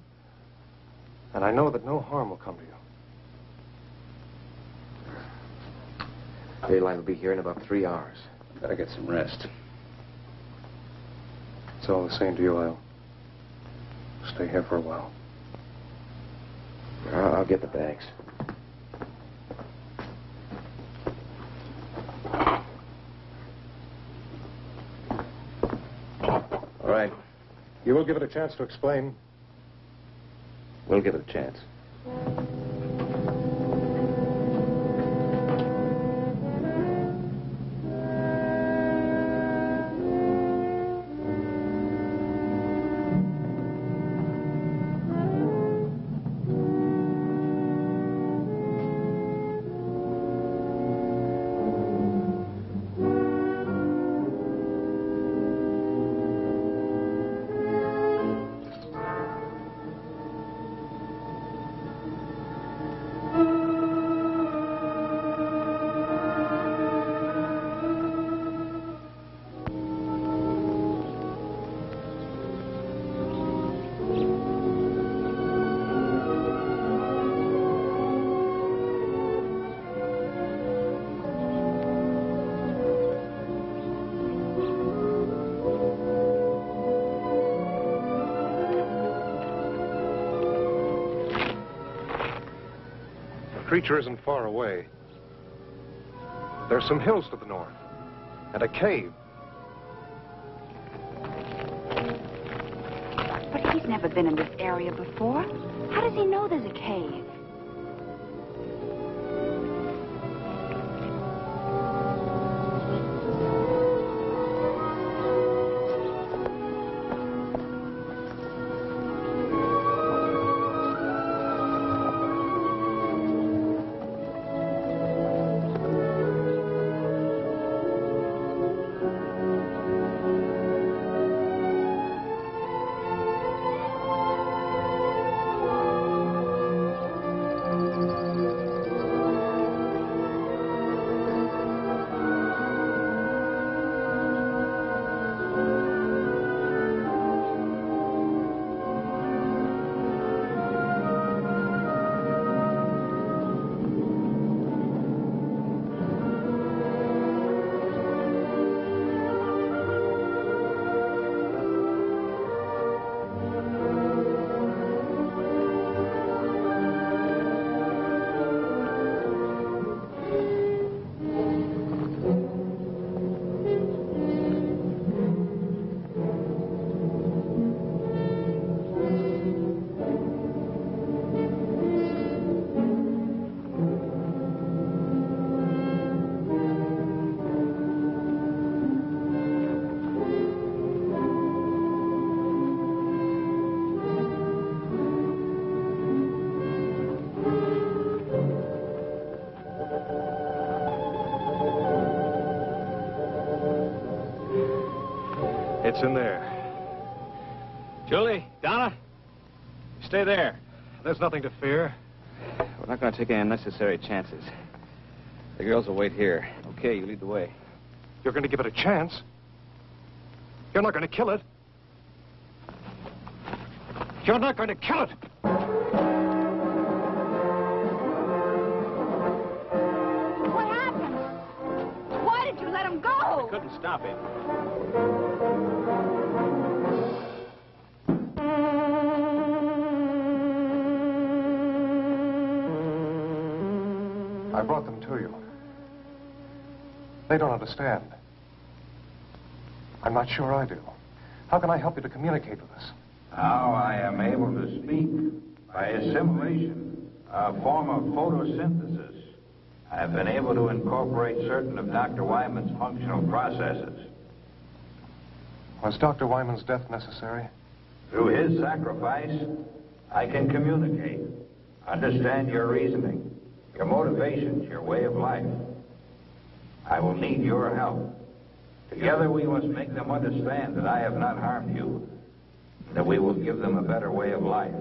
and I know that no harm will come to you. Airline will be here in about 3 hours. Better get some rest. It's all the same to you. I'll stay here for a while. I'll get the bags. All right. You will give it a chance to explain. We'll give it a chance. The creature isn't far away. There's some hills to the north, and a cave. But he's never been in this area before. How does he know there's a cave? It's in there. Julie, Donna, stay there. There's nothing to fear. We're not going to take any unnecessary chances. The girls will wait here. Okay, you lead the way. You're going to give it a chance. You're not going to kill it. You're not going to kill it. What happened? Why did you let him go? I couldn't stop him. I brought them to you. They don't understand. I'm not sure I do. How can I help you to communicate with us? Now I am able to speak. By assimilation, a form of photosynthesis, I've been able to incorporate certain of Dr. Wyman's functional processes. Was Dr. Wyman's death necessary? Through his sacrifice, I can communicate, understand your reasoning, your motivations, your way of life. I will need your help. Together we must make them understand that I have not harmed you, that we will give them a better way of life.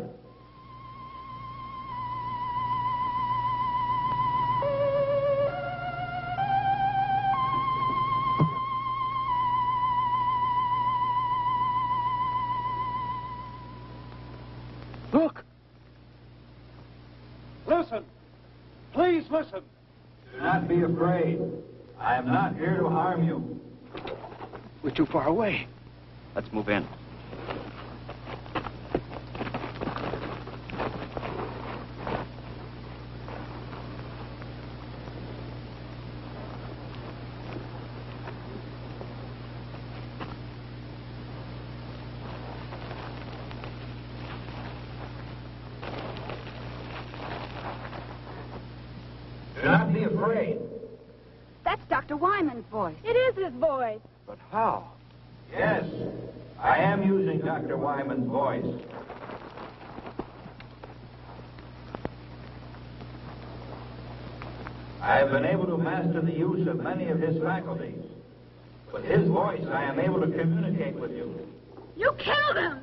Look! Listen! Please listen! Do not be afraid. I am not here to harm you. We're too far away. Let's move in. Do not be afraid. That's Dr. Wyman's voice. It is his voice. But how? Yes, I am using Dr. Wyman's voice. I have been able to master the use of many of his faculties. With his voice, I am able to communicate with you. You killed him!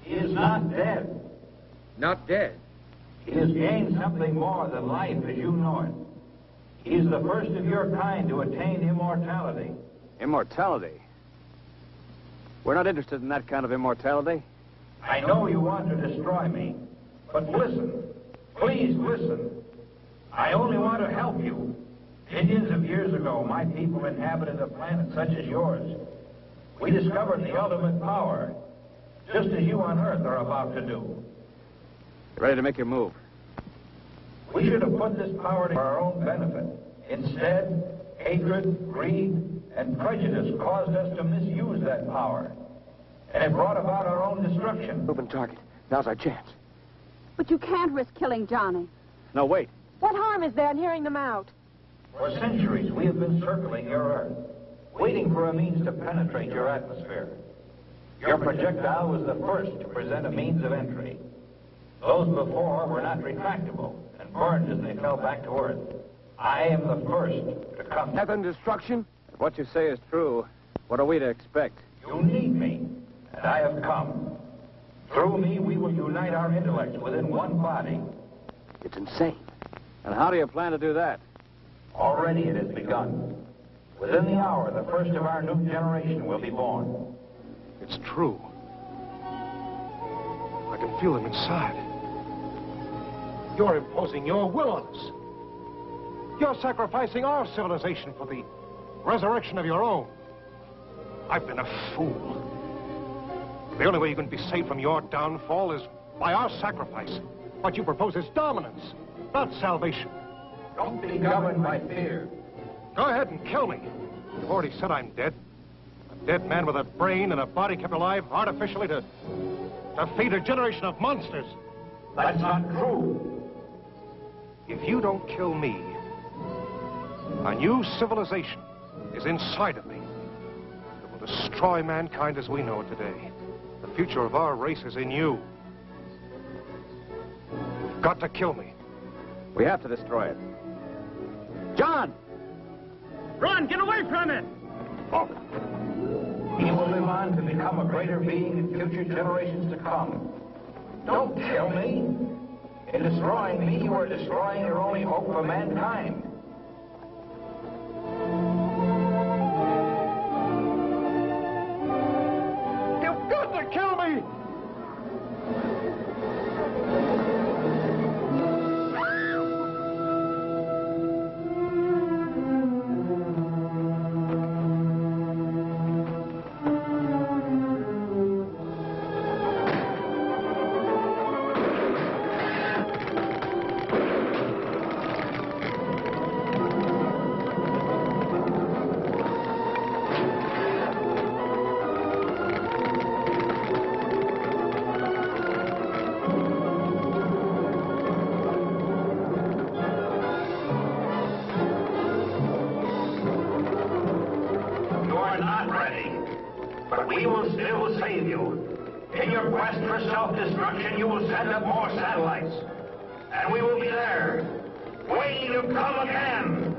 He is not dead. Not dead. He has gained something more than life as you know it. He is the first of your kind to attain immortality. Immortality? We're not interested in that kind of immortality. I know you want to destroy me, but listen. Please listen. I only want to help you. Millions of years ago, my people inhabited a planet such as yours. We discovered the ultimate power, just as you on Earth are about to do. You ready to make your move? We should have put this power to our own benefit. Instead, hatred, greed, and prejudice caused us to misuse that power. And it brought about our own destruction. Open target. Now's our chance. But you can't risk killing Johnny. No, wait. What harm is there in hearing them out? For centuries, we have been circling your Earth, waiting for a means to penetrate your atmosphere. Your projectile was the first to present a means of entry. Those before were not retractable and burned as they fell back to Earth. I am the first to come. Death and destruction? If what you say is true, what are we to expect? You need me, and I have come. Through me, we will unite our intellects within one body. It's insane. And how do you plan to do that? Already it has begun. Within the hour, the first of our new generation will be born. It's true. I can feel them inside. You're imposing your will on us. You're sacrificing our civilization for the resurrection of your own. I've been a fool. The only way you can be saved from your downfall is by our sacrifice. What you propose is dominance, not salvation. Don't be governed by fear. Go ahead and kill me. You've already said I'm dead. A dead man with a brain and a body kept alive artificially to feed a generation of monsters. That's not true. If you don't kill me, a new civilization is inside of me. It will destroy mankind as we know it today. The future of our race is in you. You've got to kill me. We have to destroy it. John! Run! Get away from it! Oh. He will live on to become a greater being in future generations to come. Don't kill me. In destroying me, you are destroying your only hope for mankind. You've got to kill me! But we will still save you. In your quest for self-destruction, you will send up more satellites. And we will be there, waiting to come again.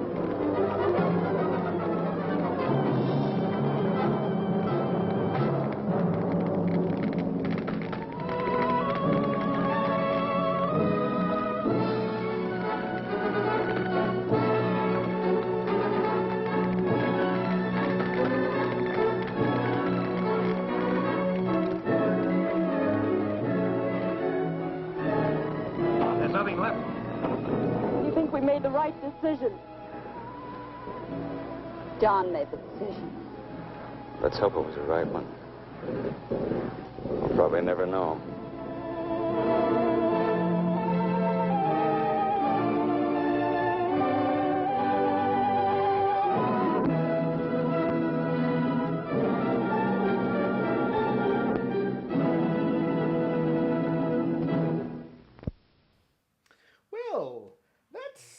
The right decision. John made the decision. Let's hope it was the right one. We'll probably never know.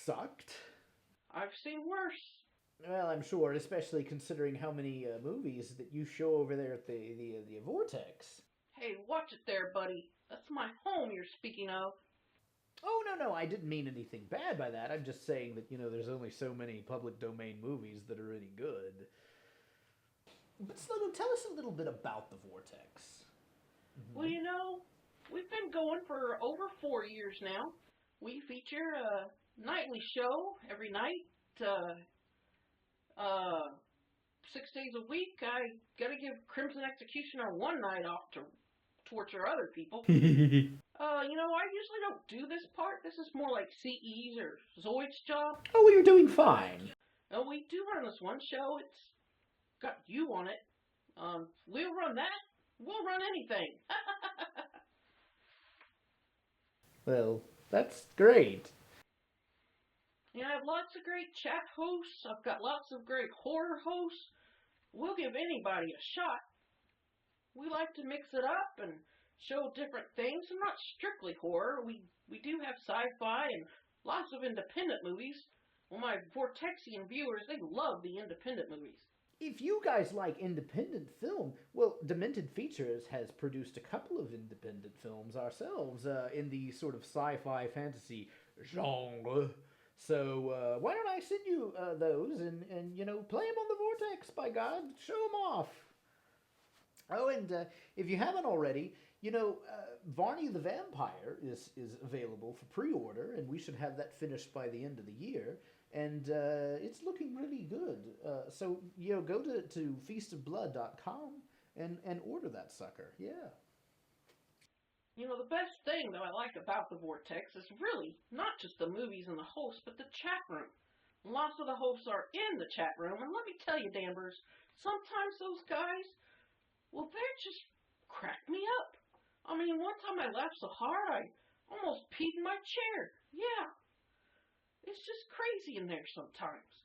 Sucked. I've seen worse. Well, I'm sure, especially considering how many movies that you show over there at the Vortexx. Hey, watch it there, buddy. That's my home you're speaking of. Oh, no, I didn't mean anything bad by that. I'm just saying that, there's only so many public domain movies that are any good. But Sluggo, tell us a little bit about the Vortexx. Well, we've been going for over 4 years now. We feature a nightly show every night, 6 days a week. I gotta give Crimson Executioner one night off to torture other people. I usually don't do this part. This is more like CE's or Zoid's job. Oh, well, you're doing fine. We do run this one show. It's got you on it. We'll run that. We'll run anything. Well, that's great. I have lots of great chat hosts. I've got lots of great horror hosts. We'll give anybody a shot. We like to mix it up and show different things, and not strictly horror. We do have sci-fi and lots of independent movies. Well, my Vortexian viewers, they love the independent movies. If you guys like independent film, well, Demented Features has produced a couple of independent films ourselves in the sort of sci-fi fantasy genre. So why don't I send you those and play them on the Vortexx, by God, show them off. Oh, and if you haven't already, Varney the Vampire is available for pre-order, and we should have that finished by the end of the year. And it's looking really good. So, go to feastofblood.com and order that sucker. Yeah. The best thing that I like about the Vortexx is really not just the movies and the hosts, but the chat room. Lots of the hosts are in the chat room, and let me tell you, Danvers, sometimes those guys, well, they just crack me up. I mean, one time I laughed so hard I almost peed in my chair. Yeah. It's just crazy in there sometimes.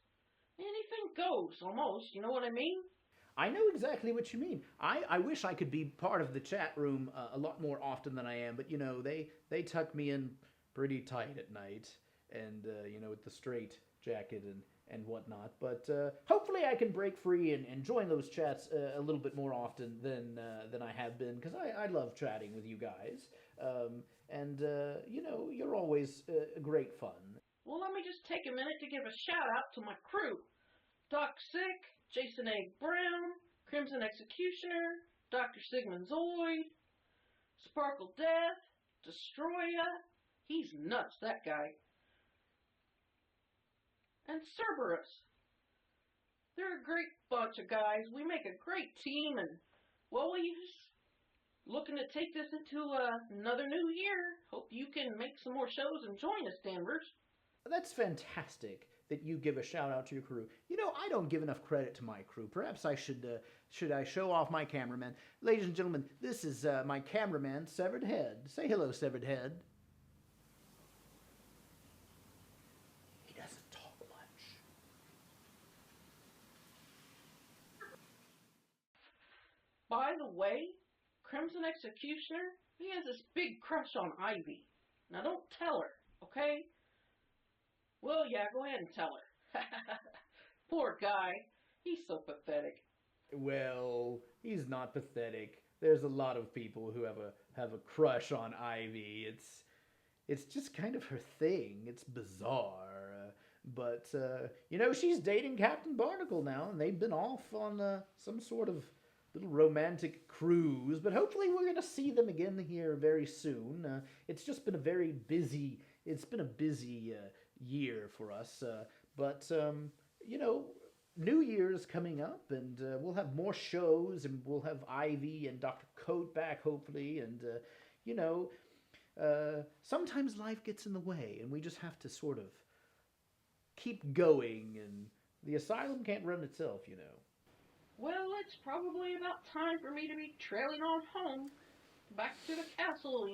Anything goes, almost, you know what I mean? I know exactly what you mean. I wish I could be part of the chat room a lot more often than I am, but, they tuck me in pretty tight at night, and, with the straight jacket and whatnot. But hopefully I can break free and join those chats a little bit more often than I have been, because I love chatting with you guys. You're always great fun. Well, let me just take a minute to give a shout-out to my crew. Doc Sick, Jason A. Brown, Crimson Executioner, Dr. Sigmund Zoid, Sparkle Death, Destroya. He's nuts, that guy. And Cerberus. They're a great bunch of guys. We make a great team, and, well, we're looking to take this into another new year. Hope you can make some more shows and join us, Danvers. That's fantastic that you give a shout out to your crew. I don't give enough credit to my crew. Perhaps I should I show off my cameraman. Ladies and gentlemen, this is my cameraman, Severed Head. Say hello, Severed Head. He doesn't talk much. By the way, Crimson Executioner, he has this big crush on Ivy. Now don't tell her, okay? Well, yeah, go ahead and tell her. Poor guy. He's so pathetic. Well, he's not pathetic. There's a lot of people who have a crush on Ivy. It's just kind of her thing. It's bizarre. But she's dating Captain Barnacle now, and they've been off on some sort of little romantic cruise. But hopefully we're going to see them again here very soon. It's just been a very busy, year for us. But New Year's coming up, and we'll have more shows, and we'll have Ivy and Dr. Coat back, hopefully, and, sometimes life gets in the way, and we just have to sort of keep going, and the asylum can't run itself, Well, it's probably about time for me to be trailing on home. Back to the castle,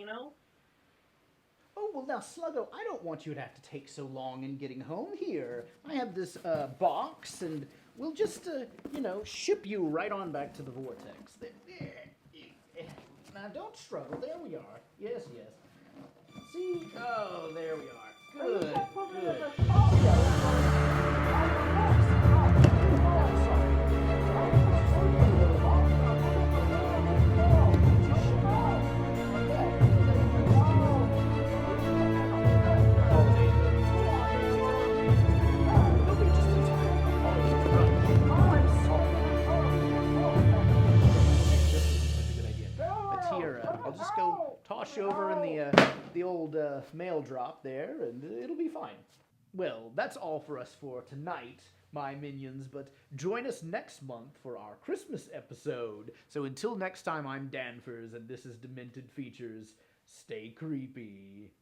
Oh, well, now, Sluggo, I don't want you to have to take so long in getting home here. I have this box, and we'll just, ship you right on back to the Vortexx. There. Now, don't struggle. There we are. Yes. See? Oh, there we are. Good. I'll just go toss you over in the old mail drop there, and it'll be fine. Well, that's all for us for tonight, my minions, but join us next month for our Christmas episode. So until next time, I'm Danvers, and this is Demented Features. Stay creepy.